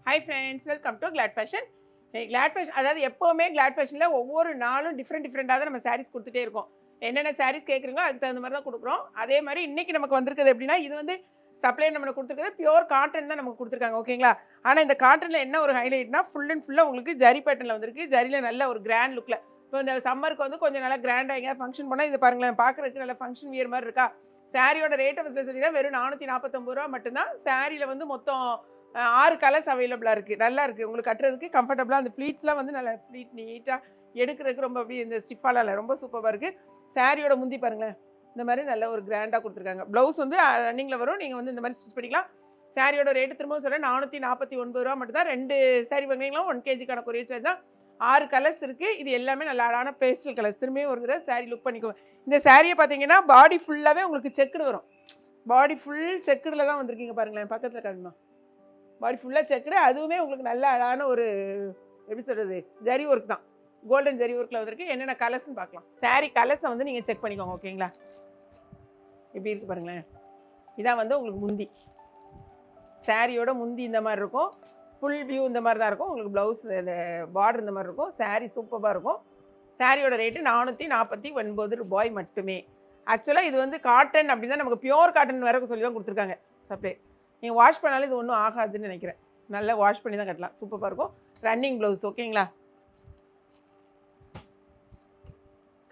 Hi friends, welcome to Glad Fashion. Glad Fashion அதாவது எப்போவுமே Claude ஃபேஷனில் ஒவ்வொரு நாளும் டிஃப்ரெண்ட்டாக தான் நம்ம சாரீஸ் கொடுத்துட்டே இருக்கோம். என்னென்ன சாரீஸ் கேட்குறீங்களோ அதுக்கு தகுந்த மாதிரி தான் கொடுக்குறோம். அதே மாதிரி இன்றைக்கி நமக்கு வந்திருக்குது எப்படின்னா, இது வந்து சப்ளை நம்மளுக்கு கொடுத்துருக்குறது பியூர் காட்டன் தான் நமக்கு கொடுத்துருக்காங்க, ஓகேங்களா. ஆனால் இந்த காட்டனில் என்ன ஒரு ஹைலைட்னா ஃபுல் அண்ட் ஃபுல்லாக உங்களுக்கு ஜரி பேட்டர்னில் வந்திருக்கு. ஜரியில் நல்ல ஒரு கிராண்ட் லுக்கில். இப்போ இந்த சம்மருக்கு வந்து கொஞ்சம் நல்லா கிராண்டாக எங்கேயா ஃபங்க்ஷன் போனால் இது பாருங்களேன், பார்க்குறதுக்கு நல்ல ஃபங்க்ஷன் வியர் மாதிரி இருக்கா. சாரியோட ரேட்டை ஃபஸ்ட்டில் சொல்லிங்கன்னா வெறும் 449 ரூபா மட்டும்தான். சாரியில் வந்து மொத்தம் 6 கலர்ஸ் அவைலபிளாக இருக்குது. நல்லா இருக்குது உங்களுக்கு கட்டுறதுக்கு கம்ஃபர்டபுளாக. அந்த ஃப்ளீட்ஸ்லாம் வந்து நல்லா ஃப்ளீட் நீட்டாக எடுக்கிறதுக்கு ரொம்ப அப்படி இந்த ஸ்டிஃபாலாம் இல்லை, ரொம்ப சூப்பராக இருக்குது. சாரியோட முந்தி பாருங்களேன், இந்த மாதிரி நல்ல ஒரு கிராண்டாக கொடுத்துருக்காங்க. ப்ளவுஸ் வந்து ரன்னிங்கில் வரும், நீங்கள் வந்து இந்த மாதிரி ஸ்டிச் பண்ணிக்கலாம். சாரியோட ரேட்டு திரும்ப சொல்கிறேன், 449 ரூபா மட்டும் தான். 2 சாரி வாங்கினீங்களா 1 kg கொரியர் சார்ஜ் தான். 6 கலர்ஸ் இருக்குது. இது எல்லாமே நல்ல அழகான பேஸ்டல் கலர்ஸ். திரும்பியும் ஒரு தடவை சாரி லுக் பண்ணிக்கோங்க. இந்த சாரியை பார்த்தீங்கன்னா பாடி ஃபுல்லாகவே உங்களுக்கு செக்குடு வரும். பாடி ஃபுல் செக்குடில் தான் வந்திருக்கீங்க பாருங்களேன், பக்கத்தில் காணுமா. பாடி ஃபுல்லாக செக்குடு, அதுவுமே உங்களுக்கு நல்ல அழகான ஒரு எப்படி சொல்கிறது ஜரி ஒர்க் தான். கோல்டன் ஜரி ஒர்க்கில் வந்திருக்கு. என்னென்ன கலர்ஸ்ன்னு பார்க்கலாம். சாரி கலர்ஸை வந்து நீங்கள் செக் பண்ணிக்கோங்க, ஓகேங்களா. எப்படி இருக்குது பாருங்களேன். இதான் வந்து உங்களுக்கு முந்தி. சாரியோட முந்தி இந்த மாதிரி இருக்கும். ஃபுல் வியூ இந்த மாதிரி தான் இருக்கும். உங்களுக்கு ப்ளவுஸ் இந்த பார்டர் இந்த மாதிரி இருக்கும். சாரி சூப்பராக இருக்கும். சாரியோட ரேட்டு 449 ரூபாய் மட்டுமே. ஆக்சுவலாக இது வந்து காட்டன் அப்படின்னா நமக்கு பியூர் காட்டன் வேறு சொல்லி தான் கொடுத்துருக்காங்க சப்ளை. நீங்கள் வாஷ் பண்ணாலும் இது ஒன்றும் ஆகாதுன்னு நினைக்கிறேன். நல்லா வாஷ் பண்ணி தான் கட்டலாம். சூப்பராக இருக்கும். ரன்னிங் ப்ளவுஸ், ஓகேங்களா.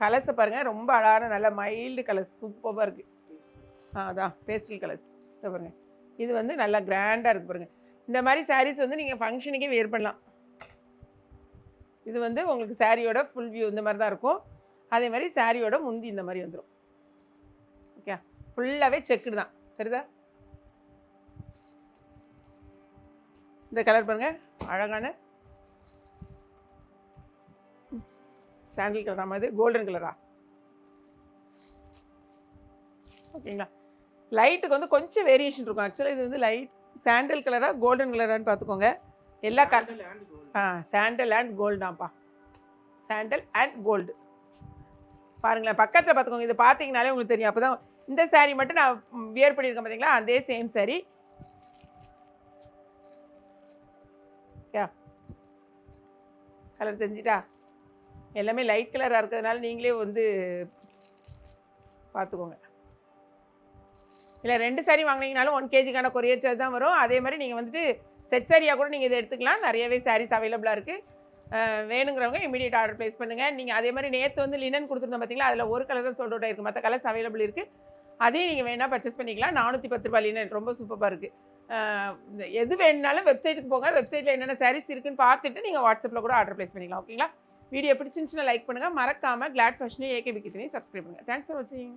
கலர்ஸை பாருங்கள், ரொம்ப அழகான நல்ல மைல்டு கலர்ஸ் சூப்பராக இருக்குது. அதான் பேஸ்டல் கலர்ஸ் பாருங்கள். இது வந்து நல்லா கிராண்டாக இருக்குது பாருங்கள். இந்த மாதிரி சாரீஸ் வந்து நீங்கள் ஃபங்க்ஷனுக்கே வேர் பண்ணலாம். இது வந்து உங்களுக்கு சாரியோட ஃபுல் வியூ இந்த மாதிரி தான் இருக்கும். அதே மாதிரி சாரியோட முந்தி இந்த மாதிரி வந்துடும். ஓகே, ஃபுல்லாகவே செக்குடு தான், சரிதா. இந்த கலர் பாருங்கள், அழகான சாண்டில் கலரா மாதிரி கோல்டன் கலரா, ஓகேங்களா. லைட்டுக்கு வந்து கொஞ்சம் வேரியேஷன் இருக்கும். ஆக்சுவலாக இது வந்து லைட் சாண்டல் கலராக கோல்டன் கலரான்னு பார்த்துக்கோங்க. எல்லா கலர் சாண்டல் அண்ட் கோல்டாப்பா, சாண்டல் அண்ட் கோல்டு பாருங்களேன். பக்கத்தில் பார்த்துக்கோங்க. இது பார்த்தீங்கனாலே உங்களுக்கு தெரியும். அப்போ தான் இந்த சாரீ மட்டும் நான் வியர் பண்ணியிருக்கேன் பார்த்தீங்களா, அதே சேம் சாரீ. ஓகே, கலர் தெரிஞ்சிட்டா. எல்லாமே லைட் கலராக இருக்கிறதுனால நீங்களே வந்து பார்த்துக்கோங்க. இல்லை 2 சாரீ வாங்கினீங்கனாலும் 1 kg கொரியர் சார்ஜ் தான் வரும். அதே மாதிரி நீங்கள் வந்துட்டு செட் சாரியாக கூட நீங்கள் இதை எடுத்துக்கலாம். நிறையவே சாரீஸ் அவைலபிளாக இருக்குது. வேணுங்கிறவங்க இமீடியட் ஆர்டர் ப்ளேஸ் பண்ணுங்கள். நீங்கள் அதே மாதிரி நேற்று வந்து லினன் கொடுத்துருந்தோம் பார்த்தீங்களா, அதில் ஒரு கலர் தான் சோல்ட் அவுட் ஆகிருக்கு. மற்ற கலர்ஸ் அவைலபிள் இருக்குது. அதையும் நீங்கள் வேணால் பர்ச்சேஸ் பண்ணிக்கலாம். 410 ரூபாய் லினன், ரொம்ப சூப்பராக இருக்குது. எது வேணுனாலும் வெப்சைட்டுக்கு போங்க. வெப்சைட்டில் என்னென்ன சாரீஸ் இருக்குன்னு பார்த்துட்டு நீங்கள் வாட்ஸ்அப்பில் கூட ஆர்டர் ப்ளேஸ் பண்ணிக்கலாம், ஓகேங்களா. வீடியோ பிடிச்சிருந்துச்சுன்னா லைக் பண்ணுங்கள். மறக்காமல் கிளாட் ஃபேஷனையும் ஏகேபி கிச்சனையும் சப்ஸ்கிரைப் பண்ணுங்கள். தேங்க்ஸ் ஃபார் வாட்சிங்.